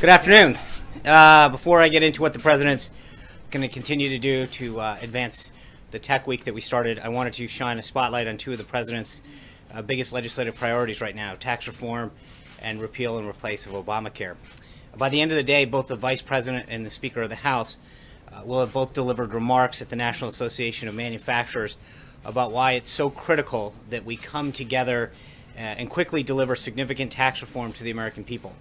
Good afternoon. Before I get into what the President's going to continue to do to advance the Tech Week that we started, I wanted to shine a spotlight on two of the President's biggest legislative priorities right now, tax reform and repeal and replace of Obamacare. By the end of the day, both the Vice President and the Speaker of the House will have both delivered remarks at the National Association of Manufacturers about why it's so critical that we come together and quickly deliver significant tax reform to the American people.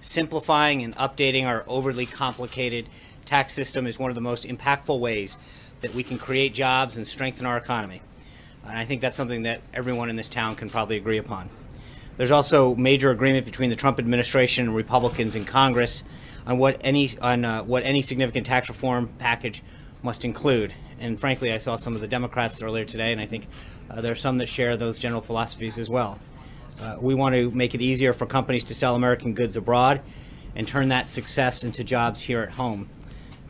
Simplifying and updating our overly complicated tax system is one of the most impactful ways that we can create jobs and strengthen our economy. And I think that's something that everyone in this town can probably agree upon. There's also major agreement between the Trump administration and Republicans in Congress on what any significant tax reform package must include. And frankly, I saw some of the Democrats earlier today, and I think there are some that share those general philosophies as well. We want to make it easier for companies to sell American goods abroad and turn that success into jobs here at home.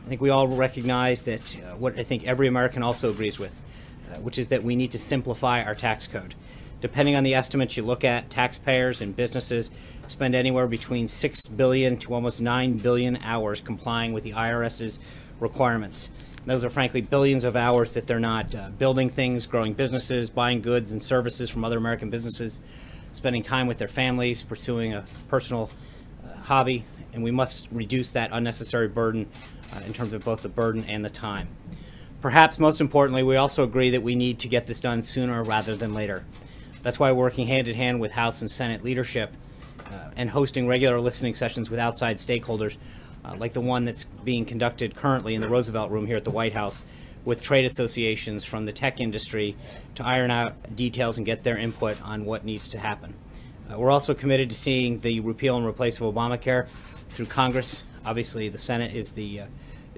I think we all recognize that what I think every American also agrees with, which is that we need to simplify our tax code. Depending on the estimates you look at, taxpayers and businesses spend anywhere between 6 billion to almost 9 billion hours complying with the IRS's requirements. And those are frankly billions of hours that they're not building things, growing businesses, buying goods and services from other American businesses, spending time with their families, pursuing a personal hobby, and we must reduce that unnecessary burden in terms of both the burden and the time. Perhaps most importantly, we also agree that we need to get this done sooner rather than later. That's why we're working hand in hand with House and Senate leadership and hosting regular listening sessions with outside stakeholders like the one that's being conducted currently in the Roosevelt Room here at the White House with trade associations from the tech industry to iron out details and get their input on what needs to happen. We're also committed to seeing the repeal and replace of Obamacare through Congress. Obviously, the Senate is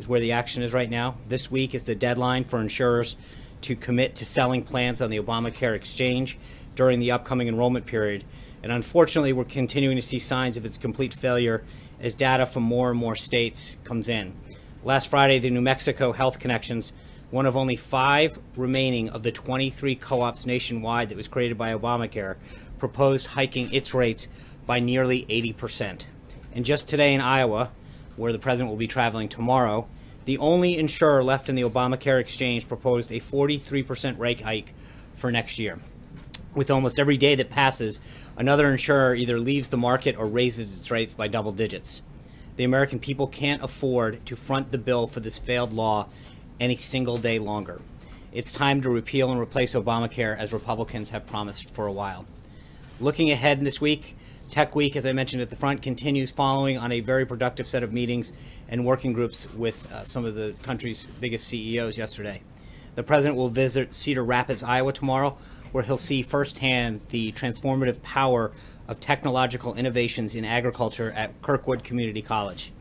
where the action is right now. This week is the deadline for insurers to commit to selling plans on the Obamacare exchange during the upcoming enrollment period. And unfortunately, we're continuing to see signs of its complete failure as data from more and more states comes in. Last Friday, the New Mexico Health Connections, one of only 5 remaining of the 23 co-ops nationwide that was created by Obamacare, proposed hiking its rates by nearly 80%. And just today in Iowa, where the President will be traveling tomorrow, the only insurer left in the Obamacare exchange proposed a 43% rate hike for next year. With almost every day that passes, another insurer either leaves the market or raises its rates by double digits. The American people can't afford to front the bill for this failed law any single day longer. It's time to repeal and replace Obamacare as Republicans have promised for a while. Looking ahead this week, Tech Week, as I mentioned at the front, continues following on a very productive set of meetings and working groups with some of the country's biggest CEOs yesterday. The President will visit Cedar Rapids, Iowa tomorrow, where he'll see firsthand the transformative power of technological innovations in agriculture at Kirkwood Community College.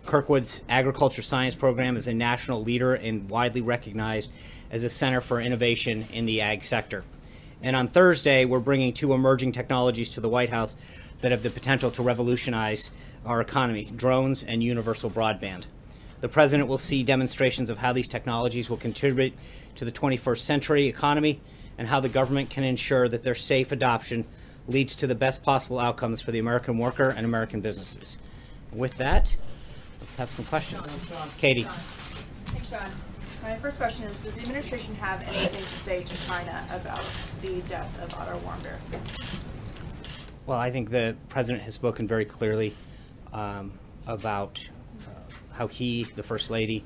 Kirkwood's agriculture science program is a national leader and widely recognized as a center for innovation in the ag sector. And on Thursday, we're bringing 2 emerging technologies to the White House that have the potential to revolutionize our economy: drones and universal broadband. The President will see demonstrations of how these technologies will contribute to the 21st century economy and how the government can ensure that their safe adoption leads to the best possible outcomes for the American worker and American businesses. With that, let's have some questions. Katie. Thanks, Sean. My first question is, does the administration have anything to say to China about the death of Otto Warmbier? Well, I think the President has spoken very clearly about how he, the First Lady,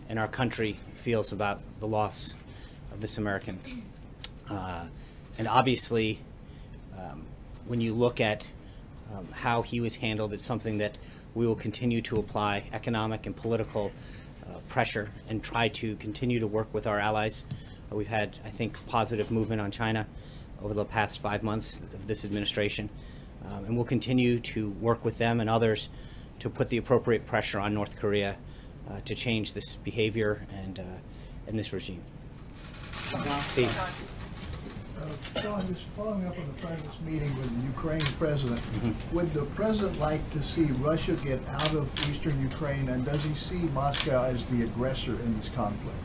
and our country feels about the loss of this American. And obviously, when you look at how he was handled, it's something that we will continue to apply economic and political pressure and try to continue to work with our allies. We've had, I think, positive movement on China over the past 5 months of this administration. And we'll continue to work with them and others to put the appropriate pressure on North Korea to change this behavior and this regime. Steve. Sean, just following up on the President's meeting with the Ukraine President, would the President like to see Russia get out of eastern Ukraine, and does he see Moscow as the aggressor in this conflict?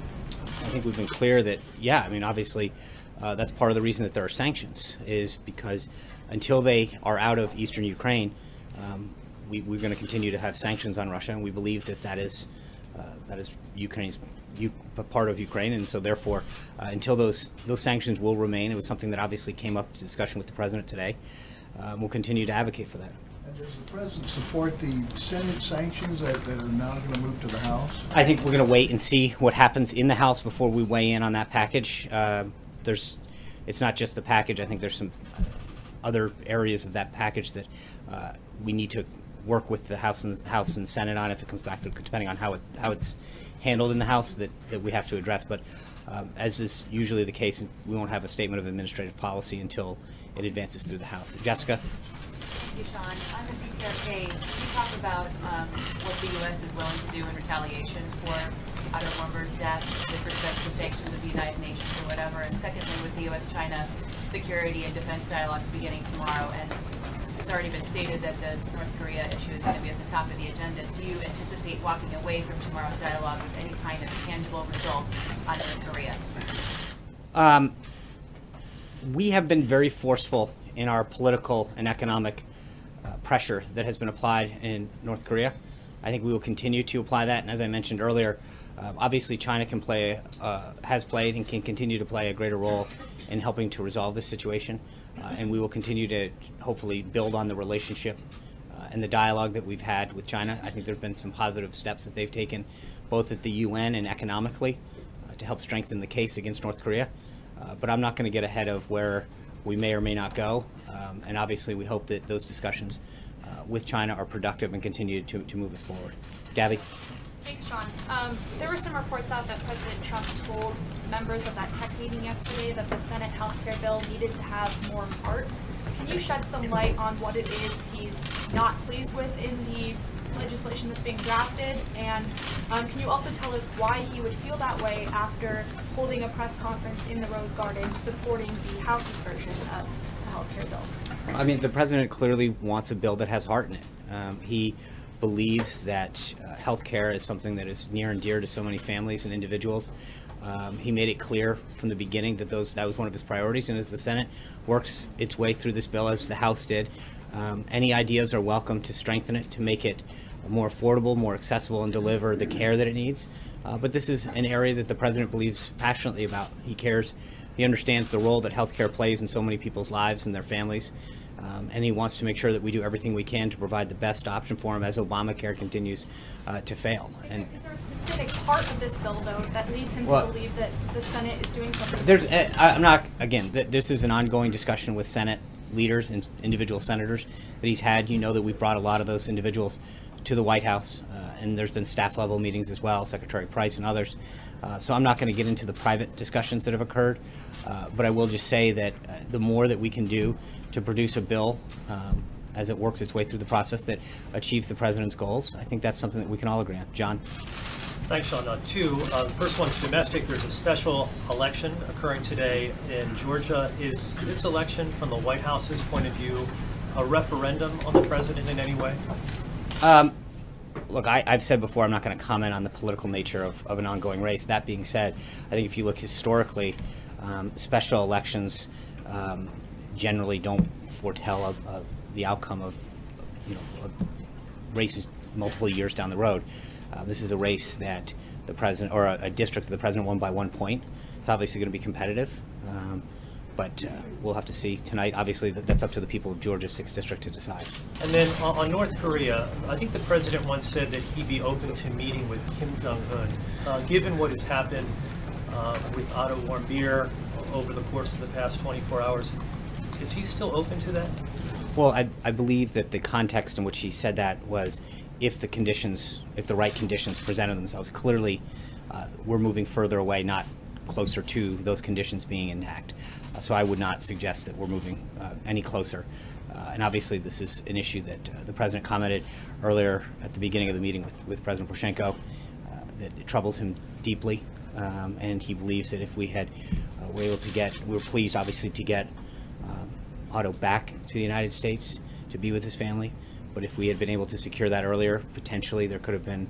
I think we've been clear that, yeah, I mean, obviously, that's part of the reason that there are sanctions, is because until they are out of eastern Ukraine, we're going to continue to have sanctions on Russia, and we believe that is Ukraine's part of Ukraine, and so therefore, until those sanctions will remain, it was something that obviously came up to discussion with the president today. We'll continue to advocate for that. And does the president support the Senate sanctions that are now going to move to the House? I think we're going to wait and see what happens in the House before we weigh in on that package. It's not just the package. I think there's some other areas of that package that we need to work with the House and Senate on if it comes back to, depending on how it's handled in the House, that we have to address. But as is usually the case, we won't have a statement of administrative policy until it advances through the House. Jessica? Thank you, Sean. On the DPRK, can you talk about what the U.S. is willing to do in retaliation for Otto Warmbier's death with respect to sanctions of the United Nations or whatever? And secondly, with the U.S.-China security and defense dialogues beginning tomorrow, and it's already been stated that the North Korea issue is going to be at the top of the agenda, do you anticipate walking away from tomorrow's dialogue with any kind of tangible results on North Korea? We have been very forceful in our political and economic pressure that has been applied in North Korea. I think we will continue to apply that, and as I mentioned earlier, obviously China has played and can continue to play a greater role in helping to resolve this situation, and we will continue to hopefully build on the relationship and the dialogue that we've had with China. I think there have been some positive steps that they've taken, both at the UN and economically, to help strengthen the case against North Korea. But I'm not going to get ahead of where we may or may not go, and obviously we hope that those discussions with China are productive and continue to move us forward. Gabby? Thanks, Sean. There were some reports out that President Trump told members of that tech meeting yesterday that the Senate healthcare bill needed to have more heart. Can you shed some light on what it is he's not pleased with in the legislation that's being drafted? And can you also tell us why he would feel that way after holding a press conference in the Rose Garden supporting the House's version of the healthcare bill? I mean, the president clearly wants a bill that has heart in it. He believes that health care is something that is near and dear to so many families and individuals. He made it clear from the beginning that that was one of his priorities, and as the Senate works its way through this bill, as the House did, any ideas are welcome to strengthen it, to make it more affordable, more accessible, and deliver the care that it needs. But this is an area that the president believes passionately about. He cares. He understands the role that healthcare plays in so many people's lives and their families. And he wants to make sure that we do everything we can to provide the best option for him as Obamacare continues to fail. And is there a specific part of this bill, though, that leads him to believe that the Senate is doing something? This is an ongoing discussion with Senate leaders and individual senators that he's had. You know that we've brought a lot of those individuals to the White House, and there's been staff level meetings as well, Secretary Price and others. So I'm not going to get into the private discussions that have occurred, but I will just say that the more that we can do to produce a bill as it works its way through the process that achieves the president's goals, I think that's something that we can all agree on. John? Thanks, Sean. Two. The first one's domestic. There's a special election occurring today in Georgia. Is this election, from the White House's point of view, a referendum on the president in any way? Look, I've said before I'm not going to comment on the political nature of an ongoing race. That being said, I think if you look historically, special elections generally don't foretell the outcome of races multiple years down the road. This is a race that the president, or a district that the president won by 1 point. It's obviously going to be competitive, but we'll have to see tonight. Obviously, that's up to the people of Georgia's 6th district to decide. And then on North Korea, I think the president once said that he'd be open to meeting with Kim Jong-un. Given what has happened with Otto Warmbier over the course of the past 24 hours, is he still open to that? Well, I believe that the context in which he said that was if the right conditions presented themselves. Clearly, we're moving further away, not closer to those conditions being intact. So I would not suggest that we're moving any closer. And obviously, this is an issue that the president commented earlier at the beginning of the meeting with President Poroshenko, that it troubles him deeply. And he believes that if we were pleased, obviously, to get Otto back to the United States to be with his family. But if we had been able to secure that earlier, potentially there could have been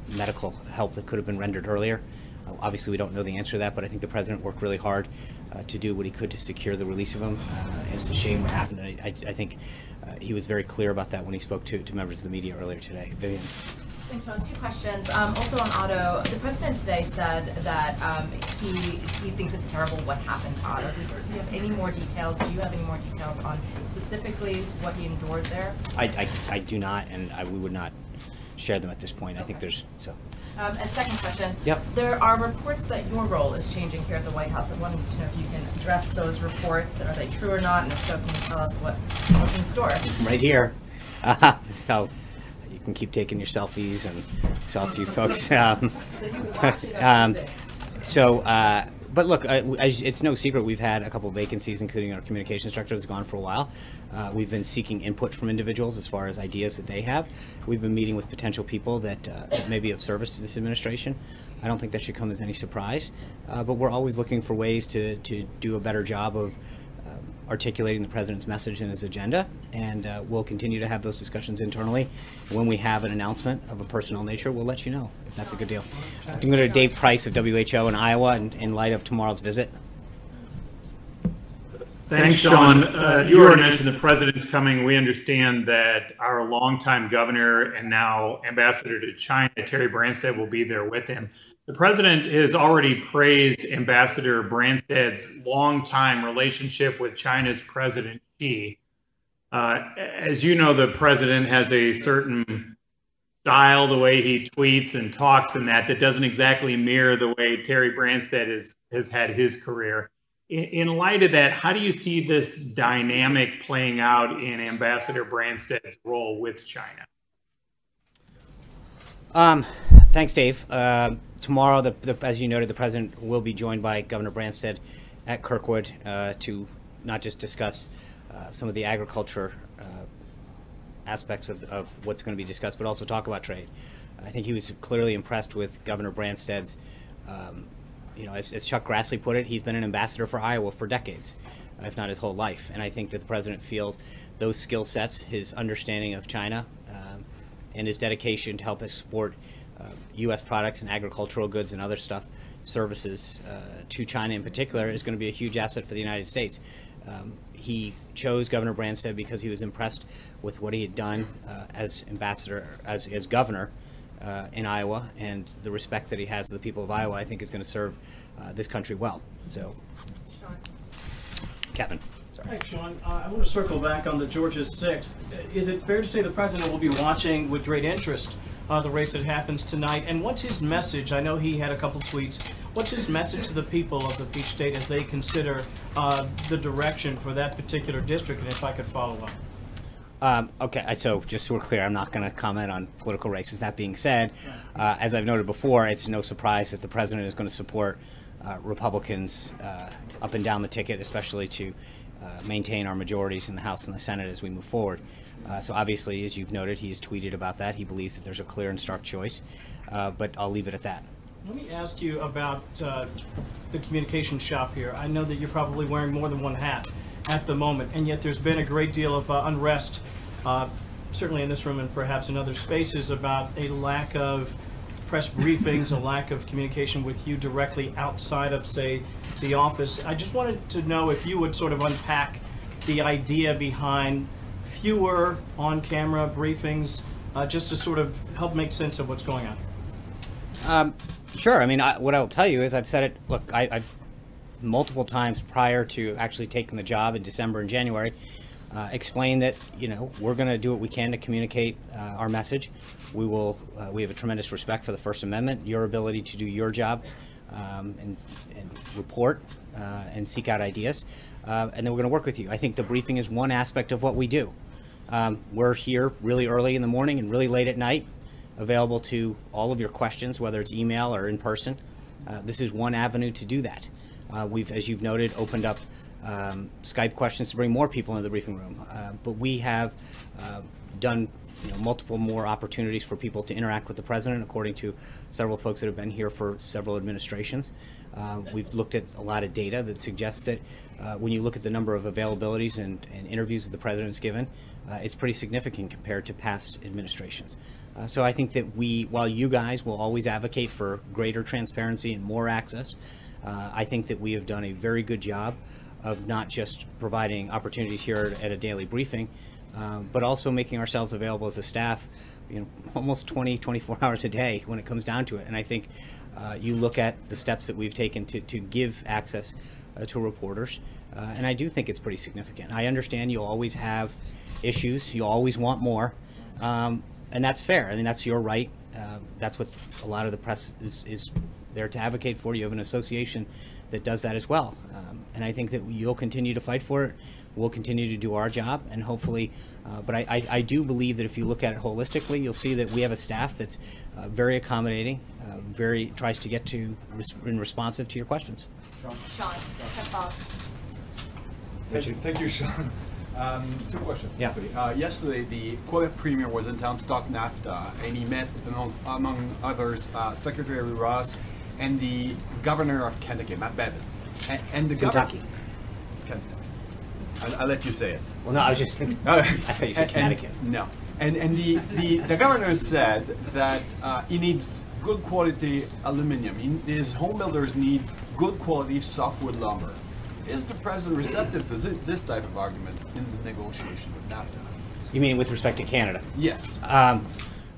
medical help that could have been rendered earlier. Obviously, we don't know the answer to that, but I think the president worked really hard to do what he could to secure the release of him. And it's a shame what happened. I think he was very clear about that when he spoke to members of the media earlier today. Vivian. Thanks, Sean. Two questions. Also on Otto, the president today said that he thinks it's terrible what happened to Otto. Does he have any more details? Do you have any more details on specifically what he endured there? I do not, and we would not share them at this point. I think there's so. And second question. Yep. There are reports that your role is changing here at the White House. I wanted to know if you can address those reports. Are they true or not? And if so, can you tell us what's in store? Right here. So you can keep taking your selfies and selfie folks. But look, it's no secret we've had a couple of vacancies, including our communications director that's gone for a while. We've been seeking input from individuals as far as ideas that they have. We've been meeting with potential people that may be of service to this administration. I don't think that should come as any surprise, but we're always looking for ways to do a better job of articulating the president's message and his agenda, and we'll continue to have those discussions internally. When we have an announcement of a personnel nature, we'll let you know if that's a good deal. I'm going to go to Dave Price of WHO in Iowa in light of tomorrow's visit. Thanks, Sean. You already mentioned the president's coming. We understand that our longtime governor and now ambassador to China, Terry Branstad, will be there with him. The president has already praised Ambassador Branstad's longtime relationship with China's President Xi. As you know, the president has a certain style, the way he tweets and talks and that doesn't exactly mirror the way Terry Branstad has had his career. In light of that, how do you see this dynamic playing out in Ambassador Branstad's role with China? Thanks, Dave. Tomorrow, as you noted, the president will be joined by Governor Branstad at Kirkwood to not just discuss some of the agriculture aspects of what's going to be discussed, but also talk about trade. I think he was clearly impressed with Governor Branstad's, as Chuck Grassley put it, he's been an ambassador for Iowa for decades, if not his whole life. And I think that the president feels those skill sets, his understanding of China, and his dedication to help export U.S. products and agricultural goods and other stuff, services to China in particular, is going to be a huge asset for the United States. He chose Governor Branstad because he was impressed with what he had done as ambassador, as governor in Iowa, and the respect that he has for the people of Iowa, I think, is going to serve this country well. So, Sean. Kevin. Thanks, Sean. I want to circle back on the Georgia 6th. Is it fair to say the president will be watching with great interest the race that happens tonight? And what's his message? I know he had a couple tweets. What's his message to the people of the Peach State as they consider the direction for that particular district? And if I could follow up. Okay, so just so we're clear, I'm not going to comment on political races. That being said, as I've noted before, it's no surprise that the president is going to support Republicans up and down the ticket, especially to maintain our majorities in the House and the Senate as we move forward. So obviously, as you've noted, he has tweeted about that. He believes that there's a clear and stark choice, but I'll leave it at that. Let me ask you about the communication shop here. I know that you're probably wearing more than one hat at the moment, and yet there's been a great deal of unrest, certainly in this room and perhaps in other spaces, about a lack of press briefings, a lack of communication with you directly outside of, say, the office. I just wanted to know if you would sort of unpack the idea behind fewer on-camera briefings, just to sort of help make sense of what's going on. Sure. I mean, what I'll tell you is I've said it, look, I've multiple times prior to actually taking the job in December and January, explained that, we're going to do what we can to communicate our message. We have a tremendous respect for the First Amendment, your ability to do your job and report and seek out ideas. And then we're going to work with you. I think the briefing is one aspect of what we do. We're here really early in the morning and really late at night, available to all of your questions, whether it's email or in person. This is one avenue to do that. We've, as you've noted, opened up Skype questions to bring more people into the briefing room. But we have done multiple more opportunities for people to interact with the president, according to several folks that have been here for several administrations. We've looked at a lot of data that suggests that when you look at the number of availabilities and interviews that the president's given, it's pretty significant compared to past administrations. So I think that while you guys will always advocate for greater transparency and more access, I think that we have done a very good job of not just providing opportunities here at a daily briefing, but also making ourselves available as a staff, almost 24 hours a day when it comes down to it. And I think you look at the steps that we've taken to give access to reporters, and I do think it's pretty significant. I understand you'll always have issues, you'll always want more, and that's fair. I mean, that's your right. That's what a lot of the press is there to advocate for. You have an association that does that as well. And I think that you'll continue to fight for it. We'll continue to do our job, and hopefully, but I do believe that if you look at it holistically, you'll see that we have a staff that's very accommodating, tries to get to and responsive to your questions. Sean, Thank you, Sean. Two questions. Yeah. Yesterday, the Quebec Premier was in town to talk NAFTA, and he met, among others, Secretary Ross and the Governor of Kentucky, Matt Bevin. And the Kentucky. I'll let you say it. Well, no, I was just thinking, I thought you said Connecticut. No. And the governor said that he needs good quality aluminum. His home builders need good quality softwood lumber. Is the president receptive to this type of arguments in the negotiation with NAFTA? You mean with respect to Canada? Yes.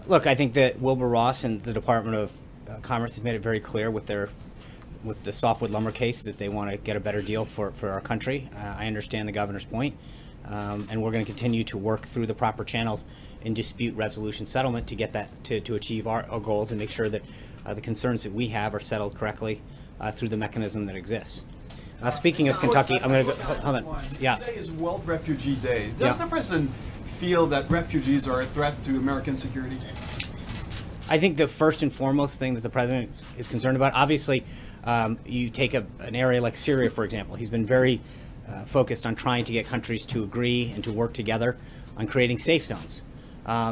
Look, I think that Wilbur Ross and the Department of Commerce has made it very clear with the softwood lumber case that they want to get a better deal for our country. I understand the governor's point, and we're going to continue to work through the proper channels in dispute resolution settlement to get that to achieve our goals and make sure that the concerns that we have are settled correctly through the mechanism that exists. Speaking of Kentucky, I'm going to go. Hold on. Yeah. Today is World Refugee Days. Does the president feel that refugees are a threat to American security? I think the first and foremost thing that the president is concerned about, obviously, you take an area like Syria, for example. He's been very focused on trying to get countries to agree and to work together on creating safe zones.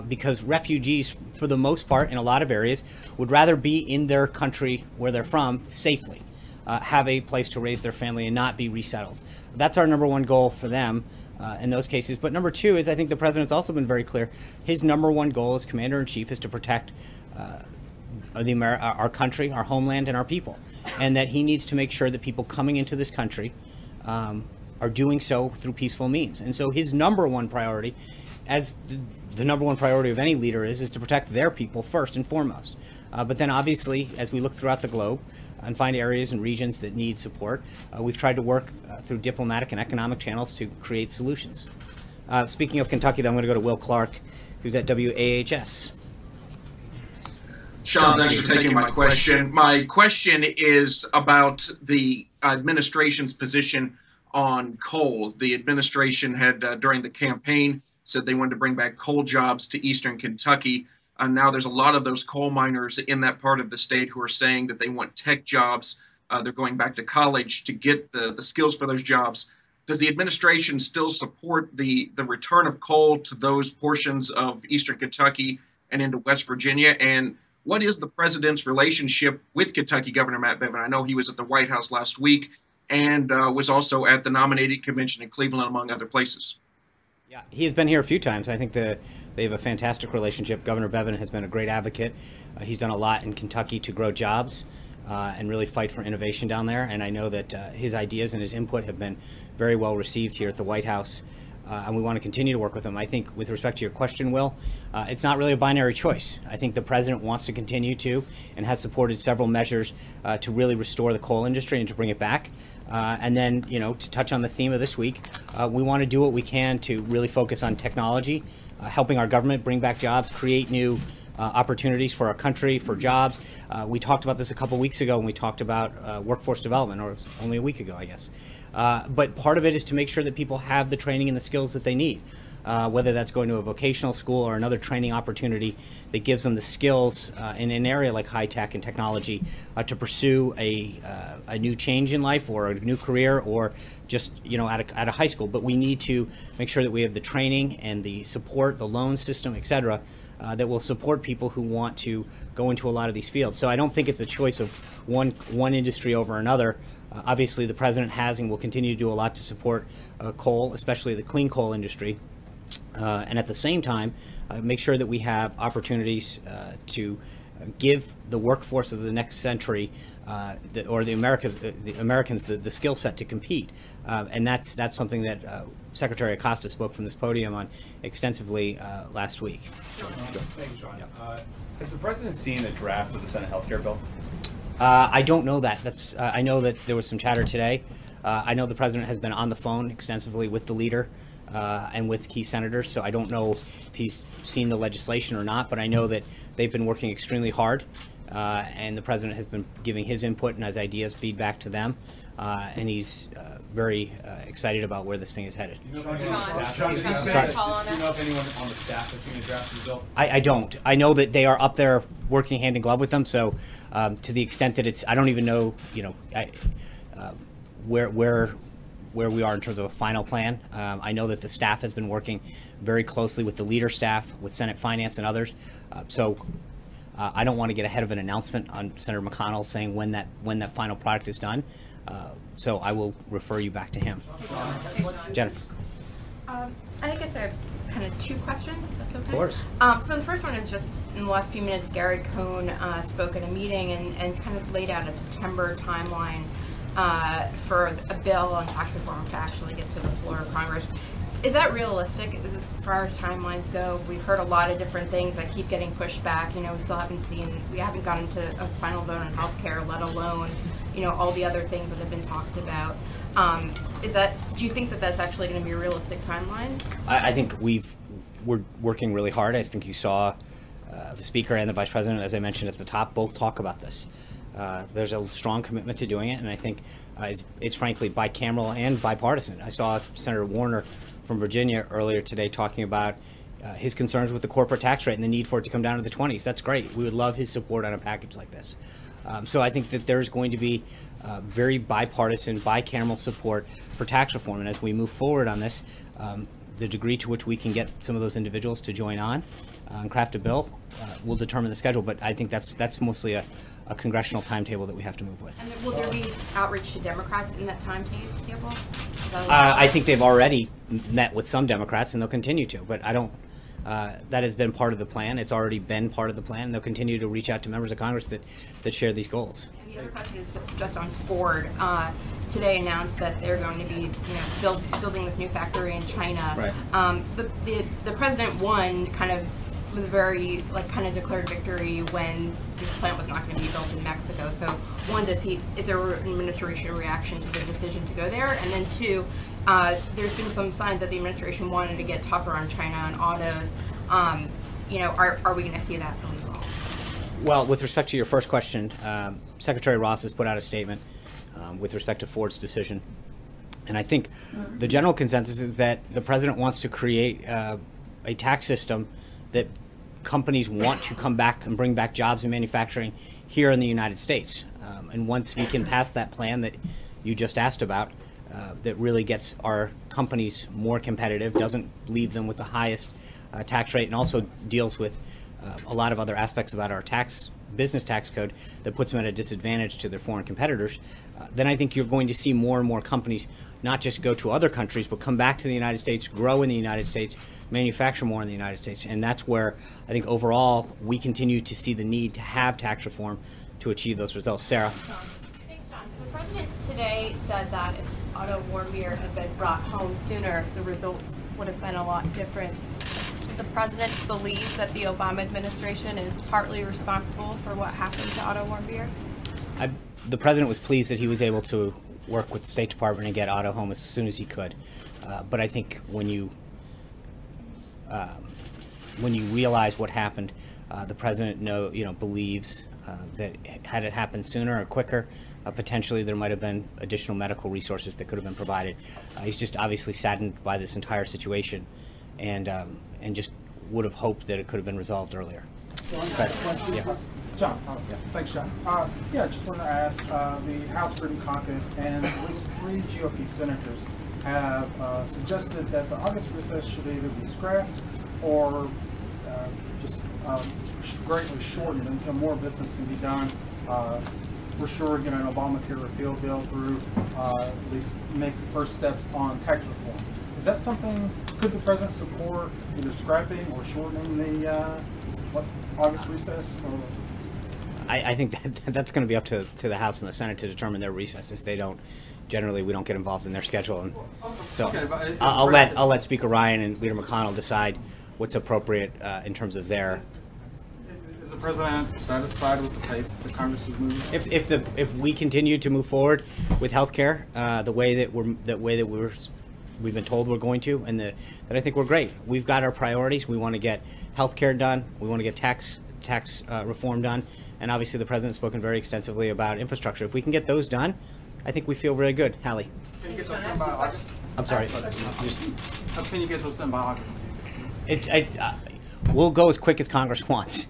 Because refugees, for the most part, in a lot of areas, would rather be in their country where they're from safely, have a place to raise their family and not be resettled. That's our number one goal for them in those cases. But number two is I think the president's also been very clear. His number one goal as commander-in-chief is to protect our country, our homeland, and our people. And that he needs to make sure that people coming into this country are doing so through peaceful means. And so his number one priority, as the number one priority of any leader is to protect their people first and foremost. But then obviously, as we look throughout the globe and find areas and regions that need support, we've tried to work through diplomatic and economic channels to create solutions. Speaking of Kentucky, I'm going to go to Will Clark, who's at WAHS. Sean, thanks for taking my question. My question is about the administration's position on coal. The administration had, during the campaign, said they wanted to bring back coal jobs to eastern Kentucky. Now there's a lot of those coal miners in that part of the state who are saying that they want tech jobs. They're going back to college to get the skills for those jobs. Does the administration still support the return of coal to those portions of eastern Kentucky and into West Virginia? And what is the president's relationship with Kentucky Governor Matt Bevin? I know he was at the White House last week and was also at the nominating convention in Cleveland, among other places. Yeah, he has been here a few times. I think they have a fantastic relationship. Governor Bevin has been a great advocate. He's done a lot in Kentucky to grow jobs and really fight for innovation down there. And I know that his ideas and his input have been very well received here at the White House. And we want to continue to work with him. I think with respect to your question, Will, it's not really a binary choice. I think the president wants to continue to and has supported several measures to really restore the coal industry and to bring it back. And then, to touch on the theme of this week, we want to do what we can to really focus on technology, helping our government bring back jobs, create new opportunities for our country, for jobs. We talked about this a couple weeks ago when we talked about workforce development, or it was only a week ago, I guess. But part of it is to make sure that people have the training and the skills that they need. Whether that's going to a vocational school or another training opportunity that gives them the skills in an area like high tech and technology to pursue a new change in life or a new career, or just at a high school. But we need to make sure that we have the training and the support, the loan system, etc., that will support people who want to go into a lot of these fields. So I don't think it's a choice of one industry over another. Obviously, the president has and will continue to do a lot to support coal, especially the clean coal industry. And at the same time, make sure that we have opportunities to give the workforce of the next century, the Americans, the skill set to compete. And that's something that Secretary Acosta spoke from this podium on extensively last week. Thank you, Sean. Has the president seen the draft of the Senate healthcare bill? I don't know that. I know that there was some chatter today. I know the president has been on the phone extensively with the leader and with key senators, so I don't know if he's seen the legislation or not, but I know that they've been working extremely hard, and the president has been giving his input and his ideas, feedback to them, and he's very excited about where this thing is headed. Do you know if anyone on the staff has seen the draft of the bill? I don't. I know that they are up there working hand in glove with them, so to the extent that it's, I don't even know, where we are in terms of a final plan. I know that the staff has been working very closely with the leader staff, with Senate Finance and others. So I don't want to get ahead of an announcement on Senator McConnell saying when that final product is done. So I will refer you back to him. Jennifer. I guess I have kind of two questions, if that's okay. Of course. So the first one is just in the last few minutes, Gary Cohn spoke at a meeting and kind of laid out a September timeline for a bill on tax reform to actually get to the floor of Congress. Is that realistic as far as timelines go? We've heard a lot of different things that keep getting pushed back. We still we haven't gotten to a final vote on healthcare, let alone, all the other things that have been talked about. Do you think that that's actually going to be a realistic timeline? I think we're working really hard. I think you saw the Speaker and the Vice President, as I mentioned at the top, both talk about this. There's a strong commitment to doing it, and I think it's frankly bicameral and bipartisan. I saw Senator Warner from Virginia earlier today talking about his concerns with the corporate tax rate and the need for it to come down to the 20s. That's great. We would love his support on a package like this. So I think that there's going to be very bipartisan, bicameral support for tax reform, and as we move forward on this, the degree to which we can get some of those individuals to join on and craft a bill will determine the schedule. But I think that's mostly a congressional timetable that we have to move with. And will there be outreach to Democrats in that timetable? I think they've already met with some Democrats, and they'll continue to. But I don't. That has been part of the plan. It's already been part of the plan, and they'll continue to reach out to members of Congress that share these goals. And the other question is just on Ford. Today announced that they're going to be, building this new factory in China. Right. The president won kind of was very declared victory when this plant was not going to be built in Mexico. So one, is there an administration reaction to the decision to go there? And then two, there's been some signs that the administration wanted to get tougher on China on autos. Are we going to see that from the law? Well, with respect to your first question, Secretary Ross has put out a statement with respect to Ford's decision. And I think the general consensus is that the president wants to create a tax system that companies want to come back and bring back jobs and manufacturing here in the United States. And once we can pass that plan that you just asked about, that really gets our companies more competitive, doesn't leave them with the highest tax rate, and also deals with a lot of other aspects about our business tax code that puts them at a disadvantage to their foreign competitors, then I think you're going to see more and more companies not just go to other countries, but come back to the United States, grow in the United States, manufacture more in the United States. And that's where I think overall we continue to see the need to have tax reform to achieve those results. Sarah? Thanks, John. The president today said that if Otto Warmbier had been brought home sooner, the results would have been a lot different. Does the president believe that the Obama administration is partly responsible for what happened to Otto Warmbier? The president was pleased that he was able to work with the State Department and get Otto home as soon as he could. But I think when you realize what happened, the president believes that had it happened sooner or quicker, potentially there might have been additional medical resources that could have been provided. He's just obviously saddened by this entire situation, and just would have hoped that it could have been resolved earlier. Yeah. John, thanks, John. Yeah, just wanted to ask, the House Freedom Caucus and at least 3 GOP senators have suggested that the August recess should either be scrapped or just greatly shortened until more business can be done. For sure, get an Obamacare repeal bill through, at least make the first steps on tax reform. Is that something, could the president support either scrapping or shortening the August recess? Or? I think that's going to be up to the House and the Senate to determine their recesses. They don't, generally, we don't get involved in their schedule, and so okay, I'll let Speaker Ryan and Leader McConnell decide what's appropriate in terms of their. Is the president satisfied with the pace the Congress is moving? If we continue to move forward with health care the way that we've been told we're going to, and that I think we're great. We've got our priorities. We want to get health care done. We want to get tax reform done. And obviously the president's spoken very extensively about infrastructure. If we can get those done, I think we feel really good. Hallie. Can you get those done by August? I'm sorry. How can you get those done by August? We'll go as quick as Congress wants.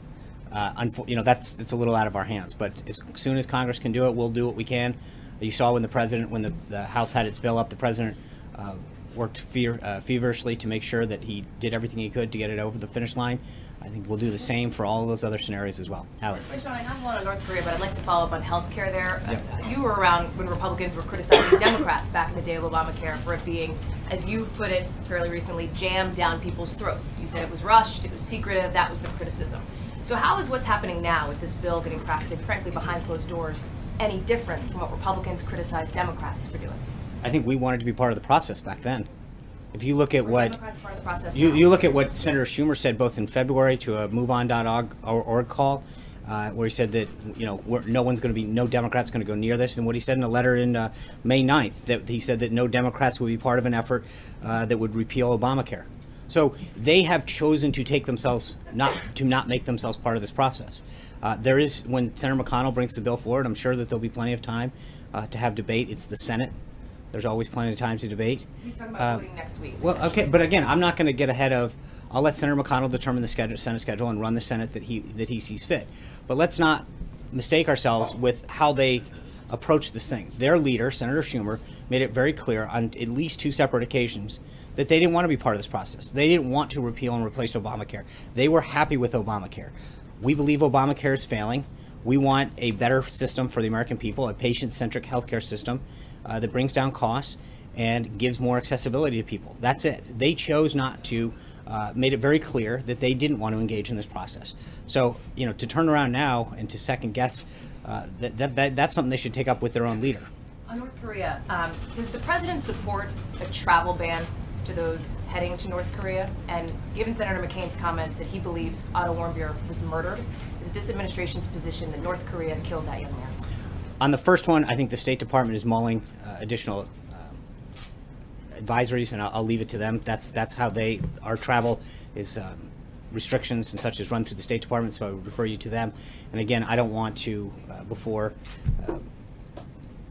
That's a little out of our hands. But as soon as Congress can do it, we'll do what we can. You saw when the House had its bill up, the president worked feverishly to make sure that he did everything he could to get it over the finish line. I think we'll do the same for all of those other scenarios as well. Howard. Sean, I have one on North Korea, but I'd like to follow up on health care there. Yeah. You were around when Republicans were criticizing Democrats back in the day of Obamacare for it being, as you put it fairly recently, jammed down people's throats. You said it was rushed, it was secretive, that was the criticism. So how is what's happening now with this bill getting crafted, frankly, behind closed doors, any different from what Republicans criticized Democrats for doing? I think we wanted to be part of the process back then. If you look at what you look at what Senator Schumer said both in February to a MoveOn.org call, where he said that no Democrats going to go near this, and what he said in a letter in May 9th, that he said that no Democrats would be part of an effort that would repeal Obamacare. So they have chosen to take themselves not make themselves part of this process. When Senator McConnell brings the bill forward, I'm sure that there'll be plenty of time to have debate. It's the Senate. There's always plenty of time to debate. He's talking about voting next week. Well, okay, but again, I'm not going to get ahead of. I'll let Senator McConnell determine the Senate schedule and run the Senate that he sees fit. But let's not mistake ourselves with how they approach this thing. Their leader, Senator Schumer, made it very clear on at least 2 separate occasions that they didn't want to be part of this process. They didn't want to repeal and replace Obamacare. They were happy with Obamacare. We believe Obamacare is failing. We want a better system for the American people, a patient-centric healthcare system that brings down costs and gives more accessibility to people. That's it. They chose not to, made it very clear that they didn't want to engage in this process. So, to turn around now and to second guess, that's something they should take up with their own leader. On North Korea, does the president support a travel ban to those heading to North Korea? And given Senator McCain's comments that he believes Otto Warmbier was murdered, is it this administration's position that North Korea killed that young man? On the first one, I think the State Department is mulling additional advisories, and I'll leave it to them. That's how our travel is restrictions and such is run through the State Department, so I would refer you to them. And again, I don't want to, before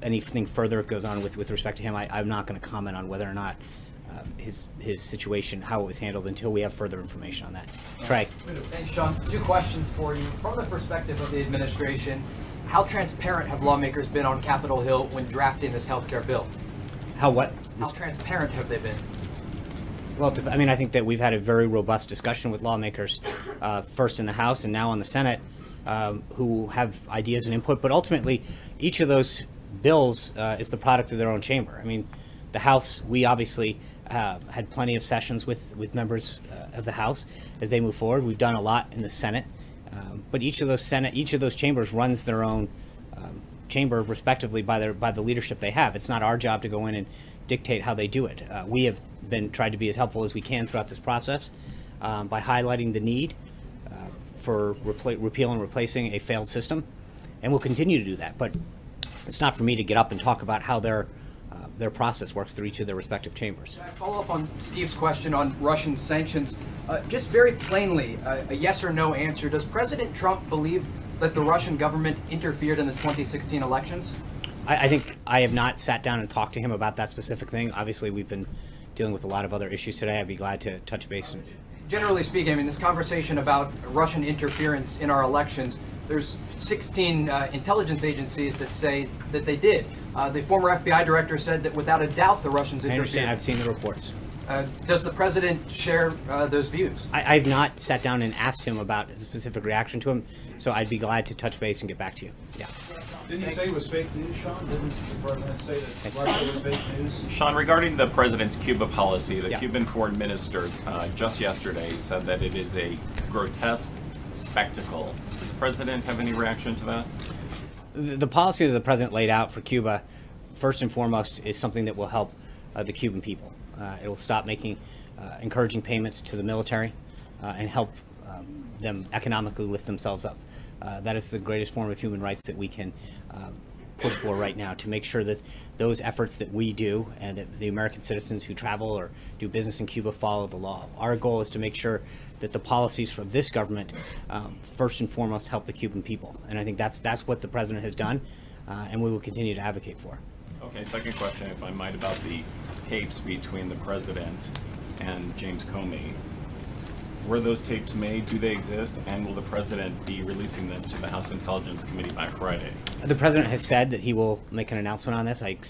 anything further goes on with respect to him, I'm not going to comment on whether or not his situation, how it was handled, until we have further information on that. Trey. Thanks, Sean. 2 questions for you. From the perspective of the administration, how transparent have lawmakers been on Capitol Hill when drafting this health care bill? How transparent have they been? Well, I think that we've had a very robust discussion with lawmakers, first in the House and now on the Senate, who have ideas and input. But ultimately, each of those bills is the product of their own chamber. The House, we obviously had plenty of sessions with members of the House as they move forward. We've done a lot in the Senate. But each of those chambers runs their own chamber respectively by the leadership they have. It's not our job to go in and dictate how they do it. We have tried to be as helpful as we can throughout this process by highlighting the need for repeal and replacing a failed system, and we'll continue to do that. But it's not for me to get up and talk about how their process works through each of their respective chambers. Can I follow up on Steve's question on Russian sanctions? Just very plainly, a yes or no answer. Does President Trump believe that the Russian government interfered in the 2016 elections? I think I have not sat down and talked to him about that specific thing. Obviously, we've been dealing with a lot of other issues today. I'd be glad to touch base. Generally speaking, I mean, this conversation about Russian interference in our elections, there's 16 intelligence agencies that say that they did. The former FBI director said that without a doubt the Russians interfered. I understand. I've seen the reports. Does the president share those views? I've not sat down and asked him about his specific reaction to him, so I'd be glad to touch base and get back to you. Yeah. Didn't you say it was fake news, Sean? Didn't the president say that Russia was fake news? Sean, regarding the president's Cuba policy, the Cuban foreign minister just yesterday said that it is a grotesque spectacle. Does the president have any reaction to that? The policy that the president laid out for Cuba, first and foremost, is something that will help the Cuban people. It will stop encouraging payments to the military and help them economically lift themselves up. That is the greatest form of human rights that we can push for right now, to make sure that those efforts that we do and that the American citizens who travel or do business in Cuba follow the law. Our goal is to make sure that the policies from this government first and foremost help the Cuban people. And I think that's what the president has done, and we will continue to advocate for. Okay, second question, if I might, about the tapes between the president and James Comey. Were those tapes made? Do they exist? And will the president be releasing them to the House Intelligence Committee by Friday? The president has said that he will make an announcement on this. I expect